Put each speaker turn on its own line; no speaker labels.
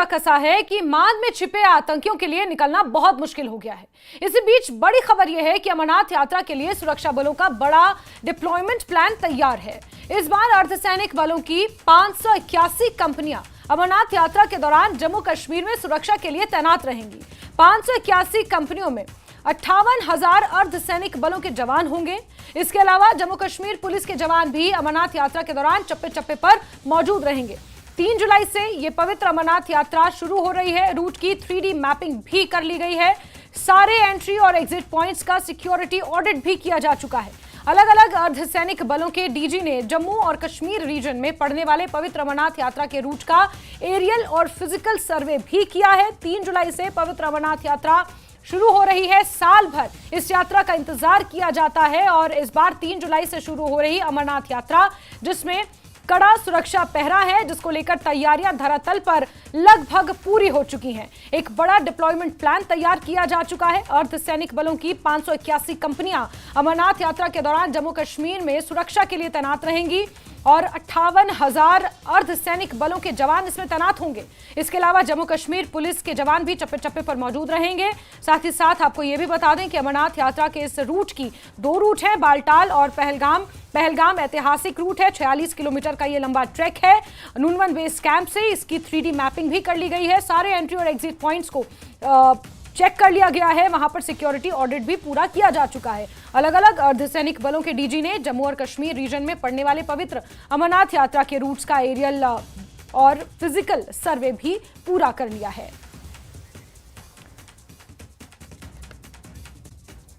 पंजा कसा है कि मान में छिपे आतंकियों के लिए निकलना बहुत मुश्किल हो गया है। इसी बीच बड़ी खबर यह है कि अमरनाथ यात्रा के लिए सुरक्षा बलों का बड़ा डिप्लॉयमेंट प्लान तैयार है। इस बार अर्धसैनिक बलों की 581 कंपनियां अमरनाथ यात्रा के दौरान जम्मू कश्मीर में सुरक्षा के लिए तैनात रहेंगी। 581 कंपनियों में 58,000 अर्धसैनिक बलों के जवान होंगे। इसके अलावा जम्मू कश्मीर पुलिस के जवान भी अमरनाथ यात्रा के दौरान चप्पे चप्पे पर मौजूद रहेंगे। 3 जुलाई से ये पवित्र अमरनाथ यात्रा शुरू हो रही है। रूट की 3D मैपिंग भी कर ली गई है। सारे एंट्री और एग्जिट पॉइंट्स का सिक्योरिटी ऑडिट भी किया जा चुका है। अलग अलग अर्धसैनिक बलों के डीजी ने जम्मू और कश्मीर रीजन में पड़ने वाले पवित्र अमरनाथ यात्रा के रूट का एरियल और फिजिकल सर्वे भी किया है। 3 जुलाई से पवित्र अमरनाथ यात्रा शुरू हो रही है। साल भर इस यात्रा का इंतजार किया जाता है और इस बार 3 जुलाई से शुरू हो रही अमरनाथ यात्रा, जिसमें कड़ा सुरक्षा पहरा है, जिसको लेकर तैयारियां धरातल पर लगभग पूरी हो चुकी हैं। एक बड़ा डिप्लॉयमेंट प्लान तैयार किया जा चुका है। अर्धसैनिक बलों की 581 कंपनियां अमरनाथ यात्रा के दौरान जम्मू कश्मीर में सुरक्षा के लिए तैनात रहेंगी और 58,000 अर्धसैनिक बलों के जवान इसमें तैनात होंगे। इसके अलावा जम्मू कश्मीर पुलिस के जवान भी चप्पे चप्पे पर मौजूद रहेंगे। साथ ही साथ आपको यह भी बता दें कि अमरनाथ यात्रा के इस रूट की 2 रूट हैं, बालटाल और पहलगाम ऐतिहासिक रूट है। 46 किलोमीटर का ये लंबा ट्रैक है। नूनवन बेस कैंप से इसकी 3D मैपिंग भी कर ली गई है। सारे एंट्री और एग्जिट पॉइंट्स को चेक कर लिया गया है। वहां पर सिक्योरिटी ऑडिट भी पूरा किया जा चुका है। अलग अलग अर्धसैनिक बलों के डीजी ने जम्मू और कश्मीर रीजन में पड़ने वाले पवित्र अमरनाथ यात्रा के रूट्स का एरियल और फिजिकल सर्वे भी पूरा कर लिया है।